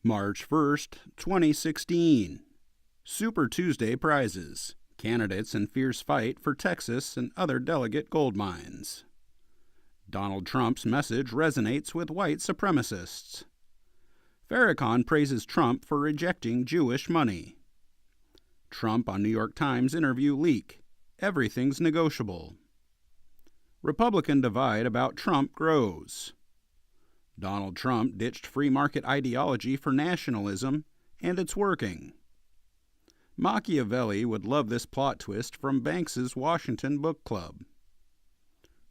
March 1st, 2016. Super Tuesday prizes. Candidates in fierce fight for Texas and other delegate gold mines. Donald Trump's message resonates with white supremacists. Farrakhan praises Trump for rejecting Jewish money. Trump on New York Times interview leak. Everything's negotiable. Republican divide about Trump grows. Donald Trump ditched free market ideology for nationalism, and it's working. Machiavelli would love this plot twist from Banks's Washington Book Club.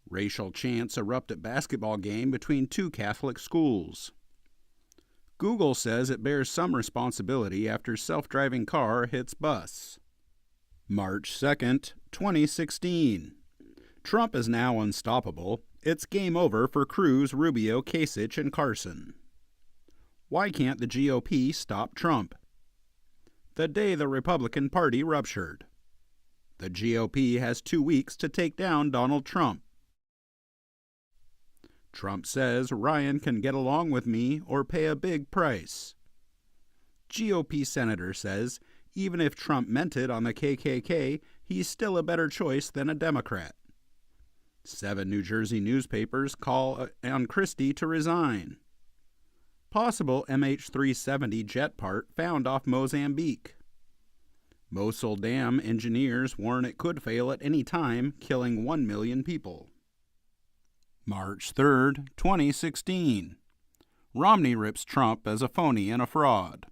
Racial chants erupt at basketball game between two Catholic schools. Google says it bears some responsibility after self-driving car hits bus. March 2nd, 2016. Trump is now unstoppable. It's game over for Cruz, Rubio, Kasich, and Carson. Why can't the GOP stop Trump? The day the Republican Party ruptured. The GOP has 2 weeks to take down Donald Trump. Trump says Ryan can get along with me or pay a big price. GOP senator says even if Trump meant it on the KKK, he's still a better choice than a Democrat. 7 New Jersey newspapers call on Christie to resign. Possible MH370 jet part found off Mozambique. Mosul Dam engineers warn it could fail at any time, killing 1 million people. March 3rd, 2016. Romney rips Trump as a phony and a fraud.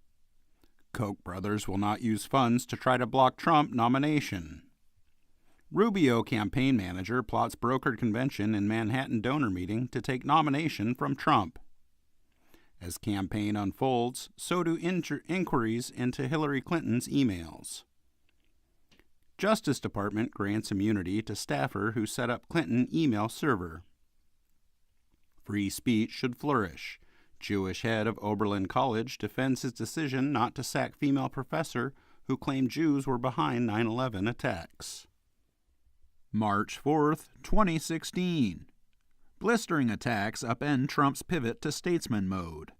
Koch brothers will not use funds to try to block Trump nomination. Rubio campaign manager plots brokered convention in Manhattan donor meeting to take nomination from Trump. As campaign unfolds, so do inquiries into Hillary Clinton's emails. Justice Department grants immunity to staffer who set up Clinton email server. Free speech should flourish. Jewish head of Oberlin College defends his decision not to sack female professor who claimed Jews were behind 9/11 attacks. March 4th, 2016. Blistering attacks upend Trump's pivot to statesman mode.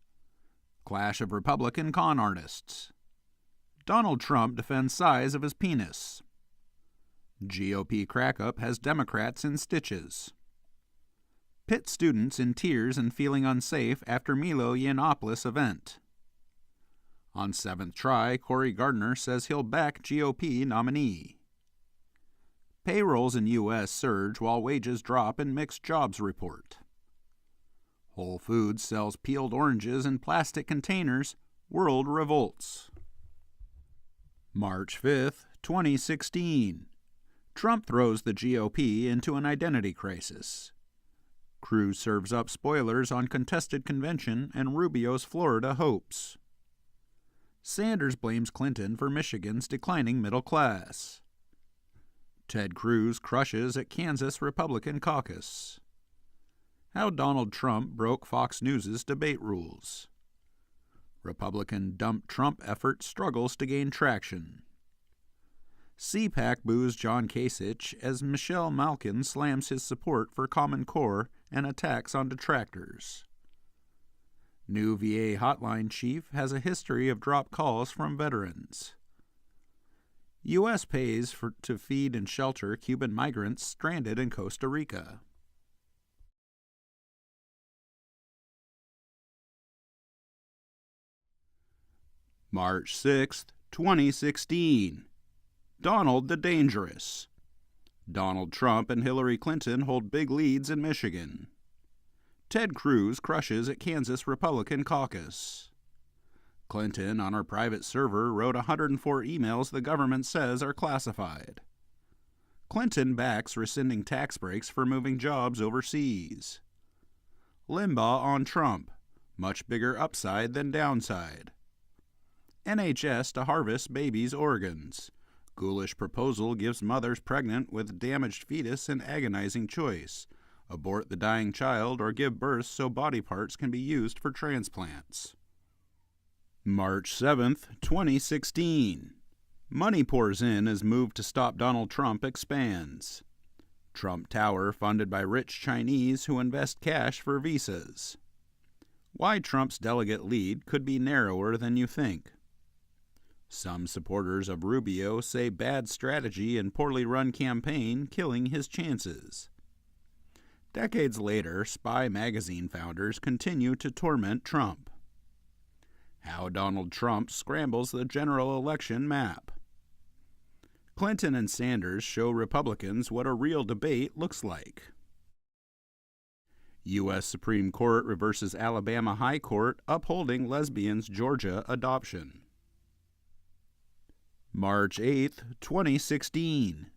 Clash of Republican con artists. Donald Trump defends size of his penis. GOP crack-up has Democrats in stitches. Pitt students in tears and feeling unsafe after Milo Yiannopoulos event. On 7th try, Cory Gardner says he'll back GOP nominee. Payrolls in U.S. surge while wages drop in mixed jobs report. Whole Foods sells peeled oranges in plastic containers. World revolts. March 5th, 2016. Trump throws the GOP into an identity crisis. Cruz serves up spoilers on contested convention and Rubio's Florida hopes. Sanders blames Clinton for Michigan's declining middle class. Ted Cruz crushes at Kansas Republican caucus. How Donald Trump broke Fox News' debate rules. Republican dump Trump effort struggles to gain traction. CPAC boos John Kasich as Michelle Malkin slams his support for Common Core and attacks on detractors. New VA hotline chief has a history of dropped calls from veterans. U.S. pays to feed and shelter Cuban migrants stranded in Costa Rica. March 6th, 2016. Donald the Dangerous. Donald Trump and Hillary Clinton hold big leads in Michigan. Ted Cruz crushes at Kansas Republican caucus. Clinton, on her private server, wrote 104 emails the government says are classified. Clinton backs rescinding tax breaks for moving jobs overseas. Limbaugh on Trump. Much bigger upside than downside. NHS to harvest babies' organs. Ghoulish proposal gives mothers pregnant with damaged fetus an agonizing choice. Abort the dying child or give birth so body parts can be used for transplants. March 7th, 2016. Money pours in as move to stop Donald Trump expands. Trump Tower funded by rich Chinese who invest cash for visas. Why Trump's delegate lead could be narrower than you think. Some supporters of Rubio say bad strategy and poorly run campaign killing his chances. Decades later, Spy magazine founders continue to torment Trump. How Donald Trump scrambles the general election map. Clinton and Sanders show Republicans what a real debate looks like. U.S. Supreme Court reverses Alabama High Court upholding lesbians' Georgia adoption. March 8, 2016.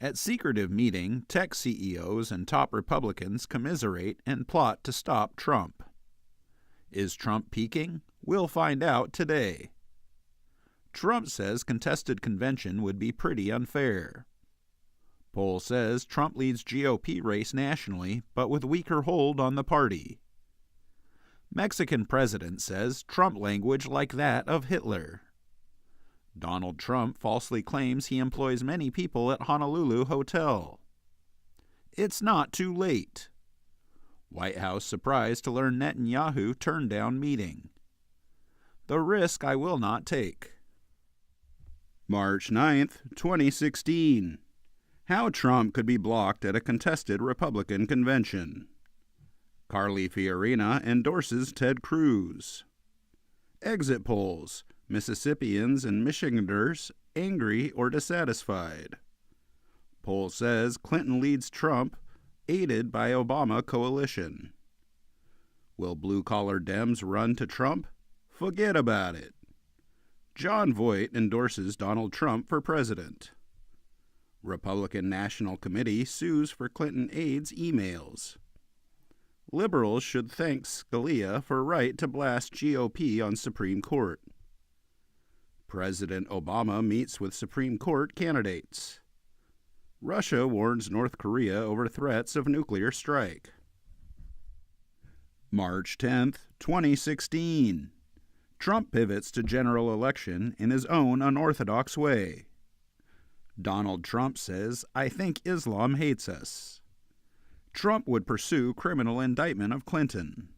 At secretive meeting, tech CEOs and top Republicans commiserate and plot to stop Trump. Is Trump peaking? We'll find out today. Trump says contested convention would be pretty unfair. Poll says Trump leads GOP race nationally, but with weaker hold on the party. Mexican president says Trump language like that of Hitler. Donald Trump falsely claims he employs many people at Honolulu Hotel. It's not too late. White House surprised to learn Netanyahu turned down meeting. The risk I will not take. March 9th, 2016. How Trump could be blocked at a contested Republican convention. Carly Fiorina endorses Ted Cruz. Exit polls. Mississippians and Michiganders angry or dissatisfied. Poll says Clinton leads Trump, aided by Obama coalition. Will blue-collar Dems run to Trump? Forget about it. John Voight endorses Donald Trump for president. Republican National Committee sues for Clinton aides' emails. Liberals should thank Scalia for right to blast GOP on Supreme Court. President Obama meets with Supreme Court candidates. Russia warns North Korea over threats of nuclear strike. March 10, 2016. Trump pivots to general election in his own unorthodox way. Donald Trump says, "I think Islam hates us." Trump would pursue criminal indictment of Clinton.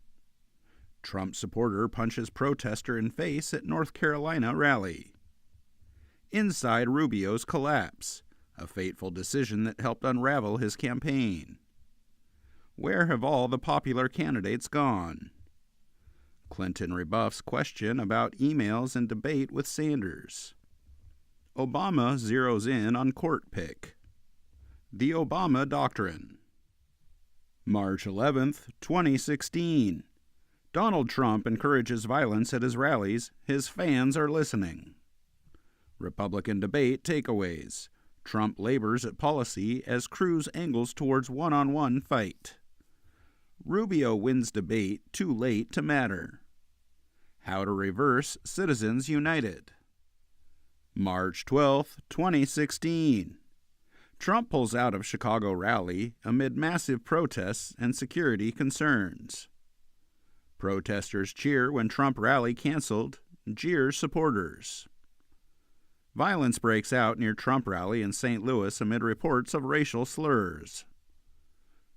Trump supporter punches protester in face at North Carolina rally. Inside Rubio's collapse, a fateful decision that helped unravel his campaign. Where have all the popular candidates gone? Clinton rebuffs question about emails and debate with Sanders. Obama zeroes in on court pick. The Obama Doctrine. March 11th, 2016. Donald Trump encourages violence at his rallies. His fans are listening. Republican debate takeaways. Trump labors at policy as Cruz angles towards one-on-one fight. Rubio wins debate too late to matter. How to reverse Citizens United. March 12, 2016. Trump pulls out of Chicago rally amid massive protests and security concerns. Protesters cheer when Trump rally canceled, jeer supporters. Violence breaks out near Trump rally in St. Louis amid reports of racial slurs.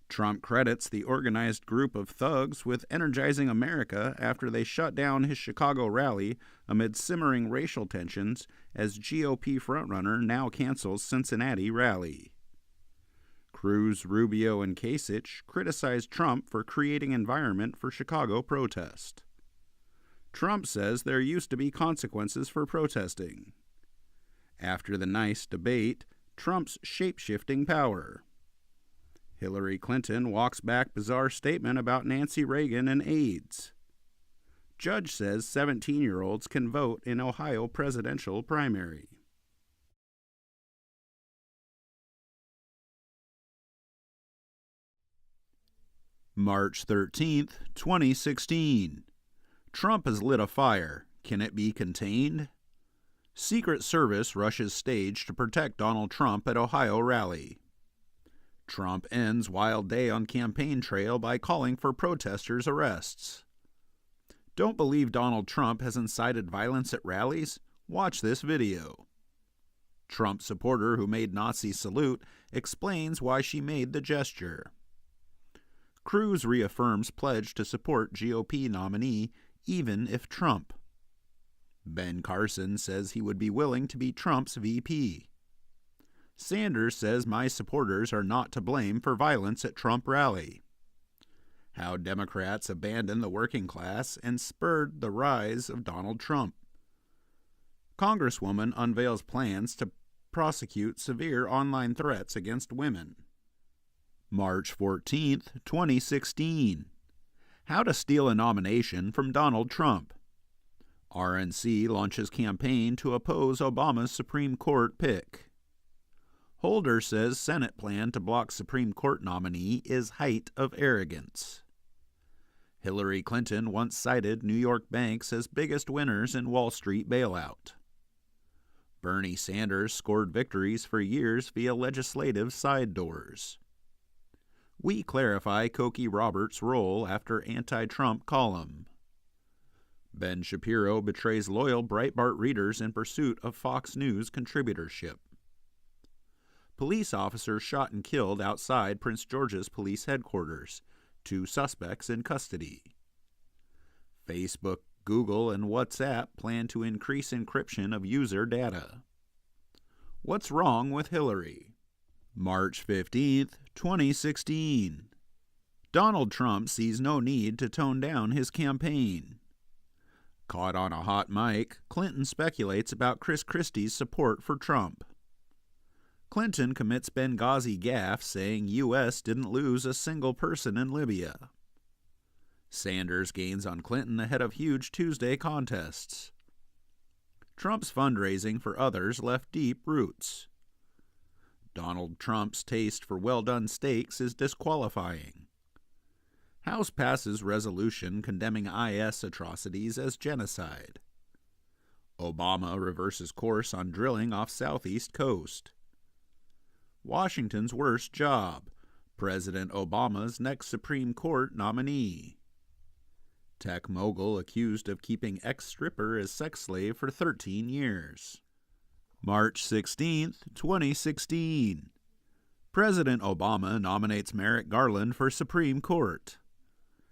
Trump credits the organized group of thugs with energizing America after they shut down his Chicago rally amid simmering racial tensions as GOP frontrunner now cancels Cincinnati rally. Cruz, Rubio, and Kasich criticized Trump for creating environment for Chicago protest. Trump says there used to be consequences for protesting. After the nice debate, Trump's shape-shifting power. Hillary Clinton walks back bizarre statement about Nancy Reagan and AIDS. Judge says 17-year-olds can vote in Ohio presidential primary. March 13, 2016. Trump has lit a fire. Can it be contained? Secret Service rushes stage to protect Donald Trump at Ohio rally. Trump ends wild day on campaign trail by calling for protesters' arrests. Don't believe Donald Trump has incited violence at rallies? Watch this video. Trump supporter who made Nazi salute explains why she made the gesture. Cruz reaffirms pledge to support GOP nominee even if Trump. Ben Carson says he would be willing to be Trump's VP. Sanders says my supporters are not to blame for violence at Trump rally. How Democrats abandoned the working class and spurred the rise of Donald Trump. Congresswoman unveils plans to prosecute severe online threats against women. March 14, 2016. How to steal a nomination from Donald Trump. RNC launches campaign to oppose Obama's Supreme Court pick. Holder says Senate plan to block Supreme Court nominee is height of arrogance. Hillary Clinton once cited New York banks as biggest winners in Wall Street bailout. Bernie Sanders scored victories for years via legislative side doors. We clarify Cokie Roberts' role after anti-Trump column. Ben Shapiro betrays loyal Breitbart readers in pursuit of Fox News contributorship. Police officers shot and killed outside Prince George's police headquarters. 2 suspects in custody. Facebook, Google, and WhatsApp plan to increase encryption of user data. What's wrong with Hillary? March 15, 2016. Donald Trump sees no need to tone down his campaign. Caught on a hot mic, Clinton speculates about Chris Christie's support for Trump. Clinton commits Benghazi gaffe saying U.S. didn't lose a single person in Libya. Sanders gains on Clinton ahead of huge Tuesday contests. Trump's fundraising for others left deep roots. Donald Trump's taste for well-done steaks is disqualifying. House passes resolution condemning IS atrocities as genocide. Obama reverses course on drilling off southeast coast. Washington's worst job, President Obama's next Supreme Court nominee. Tech mogul accused of keeping ex-stripper as sex slave for 13 years. March 16, 2016. President Obama nominates Merrick Garland for Supreme Court.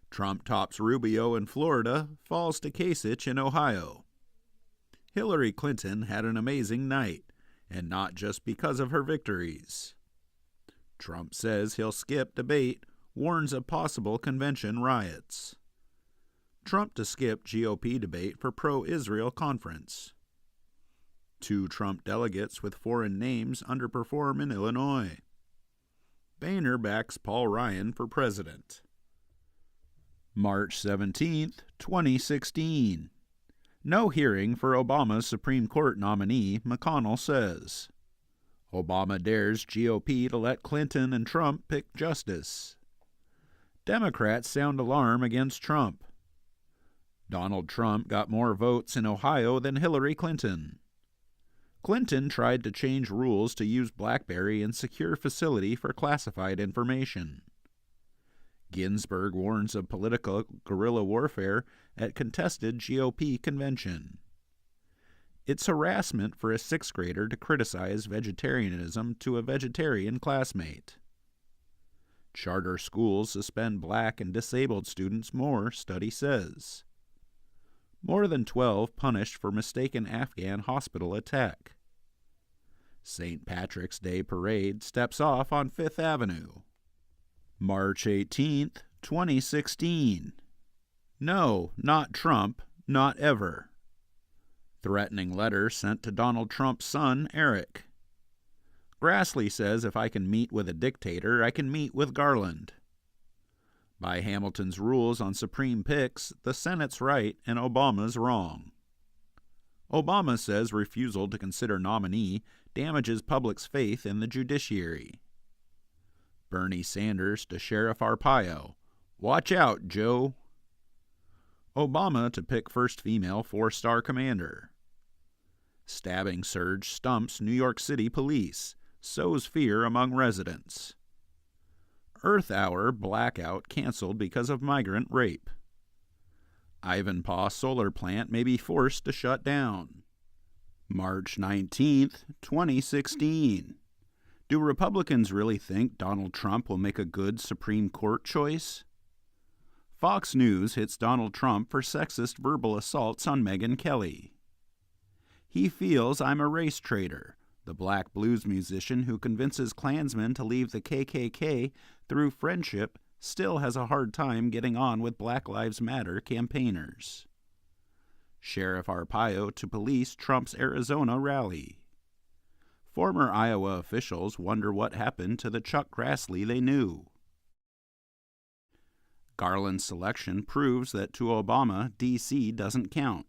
Trump tops Rubio in Florida, falls to Kasich in Ohio. Hillary Clinton had an amazing night, and not just because of her victories. Trump says he'll skip debate, warns of possible convention riots. Trump to skip GOP debate for pro-Israel conference. 2 Trump delegates with foreign names underperform in Illinois. Boehner backs Paul Ryan for president. March 17, 2016. No hearing for Obama's Supreme Court nominee, McConnell says. Obama dares GOP to let Clinton and Trump pick justice. Democrats sound alarm against Trump. Donald Trump got more votes in Ohio than Hillary Clinton. Clinton tried to change rules to use BlackBerry in secure facility for classified information. Ginsburg warns of political guerrilla warfare at contested GOP convention. It's harassment for a 6th grader to criticize vegetarianism to a vegetarian classmate. Charter schools suspend black and disabled students more, study says. More than 12 punished for mistaken Afghan hospital attack. St. Patrick's Day parade steps off on 5th Avenue. March 18, 2016. No, not Trump, not ever. Threatening letter sent to Donald Trump's son, Eric. Grassley says if I can meet with a dictator, I can meet with Garland. By Hamilton's rules on Supreme picks, the Senate's right and Obama's wrong. Obama says refusal to consider nominee damages public's faith in the judiciary. Bernie Sanders to Sheriff Arpaio. Watch out, Joe. Obama to pick first female 4-star commander. Stabbing surge stumps New York City police, sows fear among residents. Earth Hour blackout canceled because of migrant rape. Ivanpah solar plant may be forced to shut down. March 19, 2016. Do Republicans really think Donald Trump will make a good Supreme Court choice? Fox News hits Donald Trump for sexist verbal assaults on Megyn Kelly. He feels I'm a race traitor. The black blues musician who convinces Klansmen to leave the KKK through friendship still has a hard time getting on with Black Lives Matter campaigners. Sheriff Arpaio to police Trump's Arizona rally. Former Iowa officials wonder what happened to the Chuck Grassley they knew. Garland's selection proves that to Obama, D.C. doesn't count.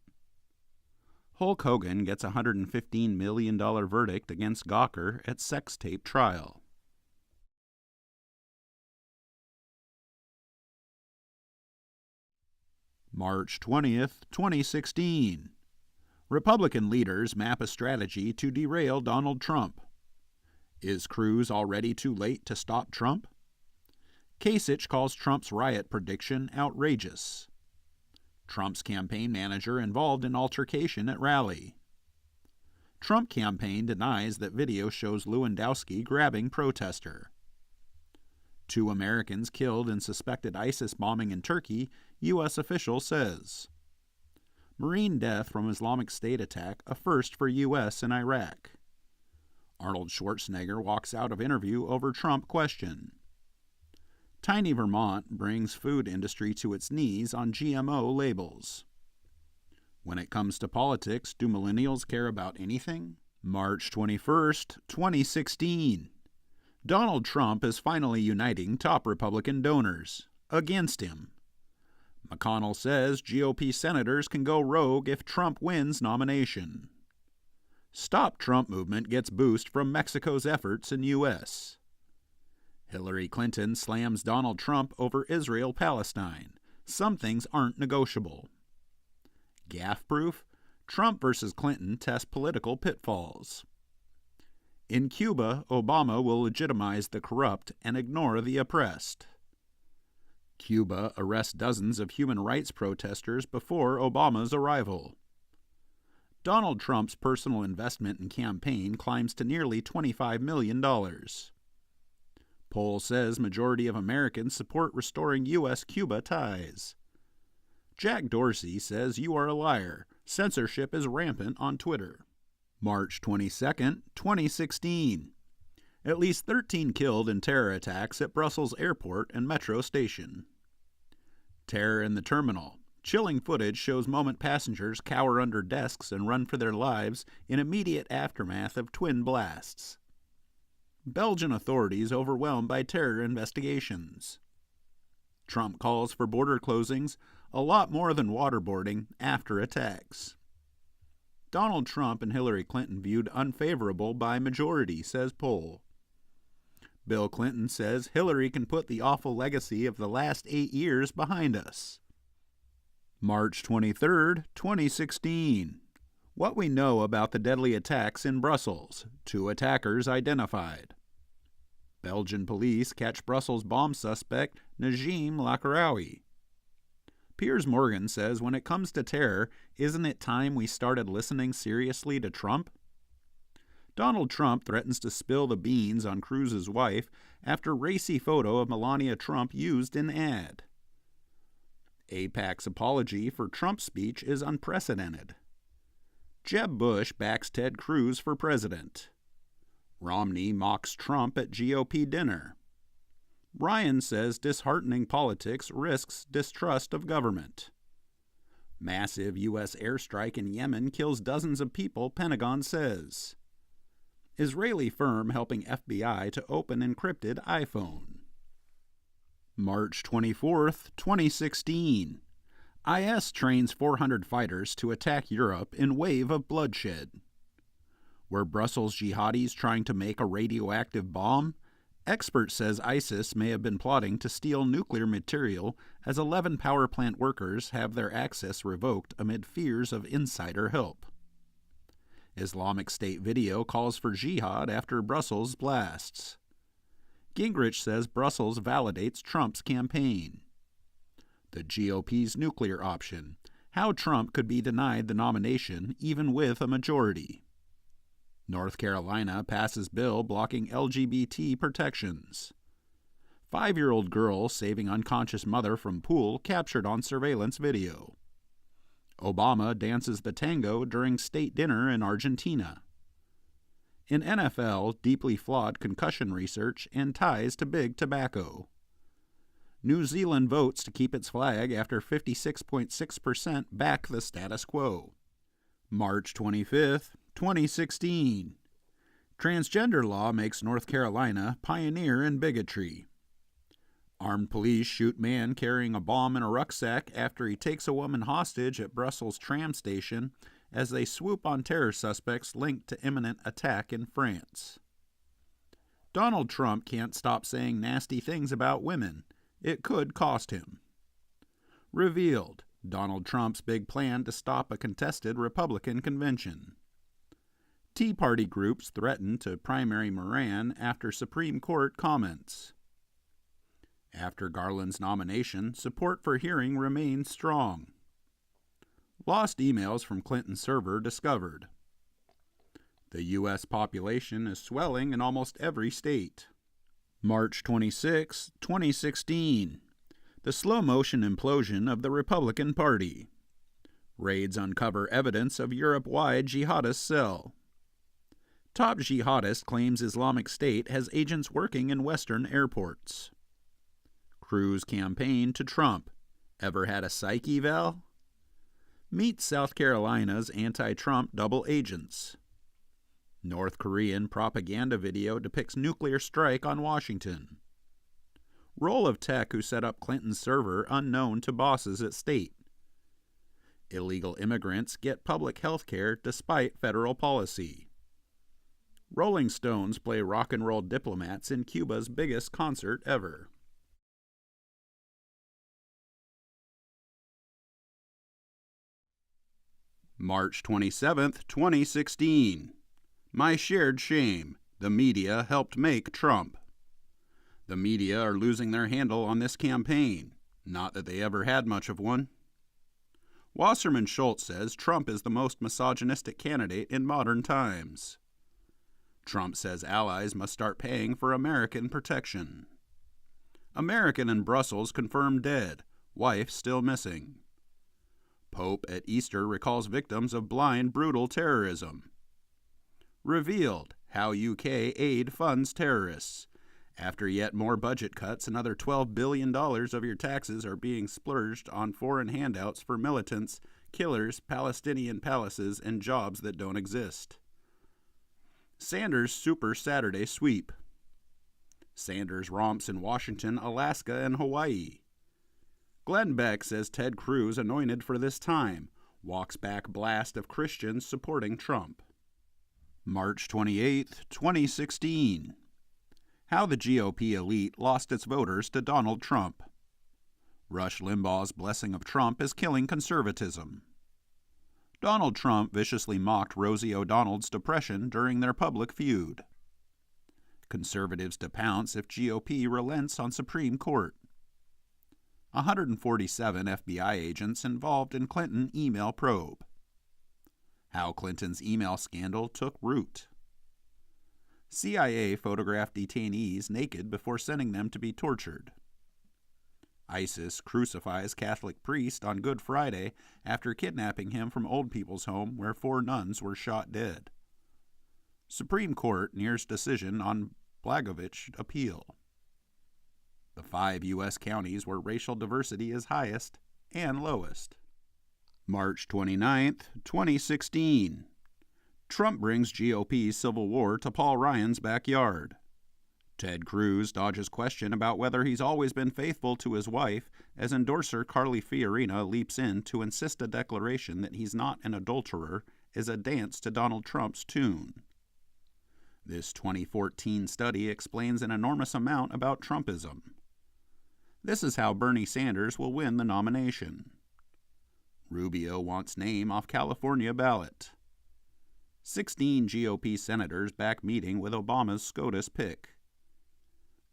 Hulk Hogan gets a $115 million verdict against Gawker at sex tape trial. March 20th, 2016. Republican leaders map a strategy to derail Donald Trump. Is Cruz already too late to stop Trump? Kasich calls Trump's riot prediction outrageous. Trump's campaign manager involved in altercation at rally. Trump campaign denies that video shows Lewandowski grabbing protester. 2 Americans killed in suspected ISIS bombing in Turkey, U.S. official says. Marine death from Islamic State attack, a first for U.S. in Iraq. Arnold Schwarzenegger walks out of interview over Trump question. Tiny Vermont brings food industry to its knees on GMO labels. When it comes to politics, do millennials care about anything? March 21st, 2016. Donald Trump is finally uniting top Republican donors against him. McConnell says GOP senators can go rogue if Trump wins nomination. Stop Trump movement gets boost from Mexico's efforts in U.S. Hillary Clinton slams Donald Trump over Israel-Palestine. Some things aren't negotiable. Gaffe-proof? Trump versus Clinton test political pitfalls. In Cuba, Obama will legitimize the corrupt and ignore the oppressed. Cuba arrests dozens of human rights protesters before Obama's arrival. Donald Trump's personal investment in campaign climbs to nearly $25 million. Poll says majority of Americans support restoring U.S.-Cuba ties. Jack Dorsey says you are a liar. Censorship is rampant on Twitter. March 22nd, 2016. At least 13 killed in terror attacks at Brussels airport and metro station. Terror in the terminal. Chilling footage shows moment passengers cower under desks and run for their lives in immediate aftermath of twin blasts. Belgian authorities overwhelmed by terror investigations. Trump calls for border closings, a lot more than waterboarding, after attacks. Donald Trump and Hillary Clinton viewed unfavorable by majority, says poll. Bill Clinton says Hillary can put the awful legacy of the last 8 years behind us. March 23, 2016. What we know about the deadly attacks in Brussels. 2 attackers identified. Belgian police catch Brussels bomb suspect Najim Lakraoui. Piers Morgan says when it comes to terror, isn't it time we started listening seriously to Trump? Donald Trump threatens to spill the beans on Cruz's wife after racy photo of Melania Trump used in ad. AIPAC's apology for Trump's speech is unprecedented. Jeb Bush backs Ted Cruz for president. Romney mocks Trump at GOP dinner. Ryan says disheartening politics risks distrust of government. Massive U.S. airstrike in Yemen kills dozens of people, Pentagon says. Israeli firm helping FBI to open encrypted iPhone. March 24th, 2016. IS trains 400 fighters to attack Europe in wave of bloodshed. Were Brussels jihadis trying to make a radioactive bomb? Expert says ISIS may have been plotting to steal nuclear material as 11 power plant workers have their access revoked amid fears of insider help. Islamic State video calls for jihad after Brussels blasts. Gingrich says Brussels validates Trump's campaign. The GOP's nuclear option. How Trump could be denied the nomination even with a majority. North Carolina passes bill blocking LGBT protections. 5-year-old girl saving unconscious mother from pool captured on surveillance video. Obama dances the tango during state dinner in Argentina. In NFL, deeply flawed concussion research and ties to big tobacco. New Zealand votes to keep its flag after 56.6% back the status quo. March 25, 2016. Transgender law makes North Carolina pioneer in bigotry. Armed police shoot man carrying a bomb in a rucksack after he takes a woman hostage at Brussels tram station as they swoop on terror suspects linked to imminent attack in France. Donald Trump can't stop saying nasty things about women. It could cost him. Revealed: Donald Trump's big plan to stop a contested Republican convention. Tea Party groups threaten to primary Moran after Supreme Court comments. After Garland's nomination, support for hearing remains strong. Lost emails from Clinton's server discovered. The U.S. population is swelling in almost every state. March 26, 2016. The slow-motion implosion of the Republican Party. Raids uncover evidence of Europe-wide jihadist cell. Top jihadist claims Islamic State has agents working in Western airports. Cruz campaign to Trump. Ever had a psych eval? Meet South Carolina's anti-Trump double agents. North Korean propaganda video depicts nuclear strike on Washington. Role of tech who set up Clinton's server unknown to bosses at state. Illegal immigrants get public health care despite federal policy. Rolling Stones play rock and roll diplomats in Cuba's biggest concert ever. March 27, 2016. My shared shame. The media helped make Trump. The media are losing their handle on this campaign. Not that they ever had much of one. Wasserman Schultz says Trump is the most misogynistic candidate in modern times. Trump says allies must start paying for American protection. American in Brussels confirmed dead. Wife still missing. Pope at Easter recalls victims of blind, brutal terrorism. Revealed: how UK aid funds terrorists. After yet more budget cuts, another $12 billion of your taxes are being splurged on foreign handouts for militants, killers, Palestinian palaces, and jobs that don't exist. Sanders' Super Saturday Sweep. Sanders romps in Washington, Alaska, and Hawaii. Glenn Beck says Ted Cruz anointed for this time. Walks back blast of Christians supporting Trump. March 28, 2016. How the GOP elite lost its voters to Donald Trump. Rush Limbaugh's blessing of Trump is killing conservatism. Donald Trump viciously mocked Rosie O'Donnell's depression during their public feud. Conservatives to pounce if GOP relents on Supreme Court. 147 FBI agents involved in Clinton email probe. How Clinton's email scandal took root. CIA photographed detainees naked before sending them to be tortured. ISIS crucifies Catholic priest on Good Friday after kidnapping him from Old People's Home where 4 nuns were shot dead. Supreme Court nears decision on Blagojevich appeal. The 5 U.S. counties where racial diversity is highest and lowest. March 29, 2016. Trump brings GOP civil war to Paul Ryan's backyard. Ted Cruz dodges question about whether he's always been faithful to his wife as endorser Carly Fiorina leaps in to insist a declaration that he's not an adulterer is a dance to Donald Trump's tune. This 2014 study explains an enormous amount about Trumpism. This is how Bernie Sanders will win the nomination. Rubio wants name off California ballot. 16 GOP senators back meeting with Obama's SCOTUS pick.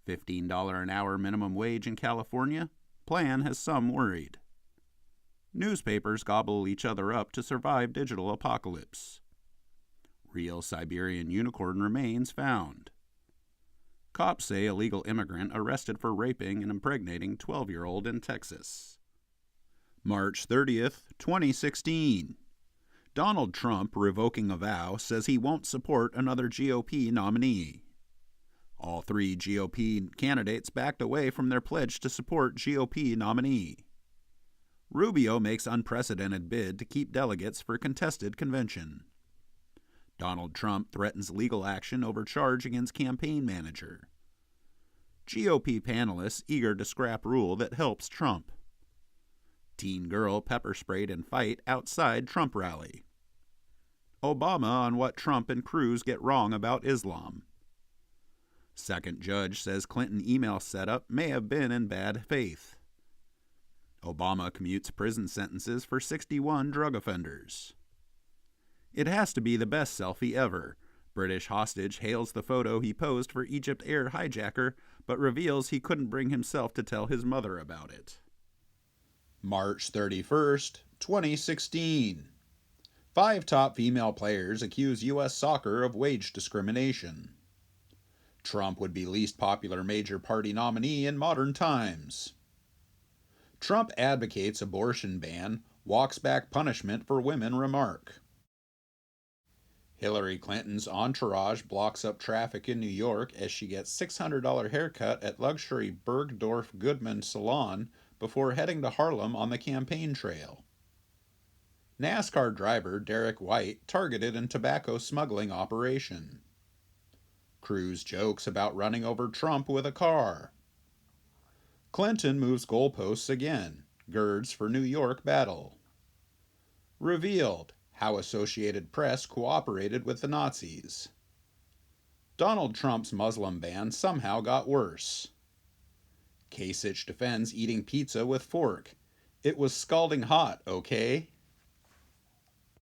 $15 an hour minimum wage in California? Plan has some worried. Newspapers gobble each other up to survive digital apocalypse. Real Siberian unicorn remains found. Cops say illegal immigrant arrested for raping and impregnating 12-year-old in Texas. March 30th, 2016. Donald Trump, revoking a vow, says he won't support another GOP nominee. All three GOP candidates backed away from their pledge to support GOP nominee. Rubio makes unprecedented bid to keep delegates for contested convention. Donald Trump threatens legal action over charge against campaign manager. GOP panelists eager to scrap rule that helps Trump. Teen girl pepper sprayed in fight outside Trump rally. Obama on what Trump and Cruz get wrong about Islam. Second judge says Clinton email setup may have been in bad faith. Obama commutes prison sentences for 61 drug offenders. It has to be the best selfie ever. British hostage hails the photo he posed for Egypt Air hijacker, but reveals he couldn't bring himself to tell his mother about it. March 31st, 2016. 5 top female players accuse U.S. soccer of wage discrimination. Trump would be least popular major party nominee in modern times. Trump advocates abortion ban, walks back punishment for women remark. Hillary Clinton's entourage blocks up traffic in New York as she gets $600 haircut at luxury Bergdorf Goodman salon before heading to Harlem on the campaign trail. NASCAR driver Derek White targeted in tobacco smuggling operation. Cruz jokes about running over Trump with a car. Clinton moves goalposts again, girds for New York battle. Revealed how Associated Press cooperated with the Nazis. Donald Trump's Muslim ban somehow got worse. Kasich defends eating pizza with fork. It was scalding hot, okay?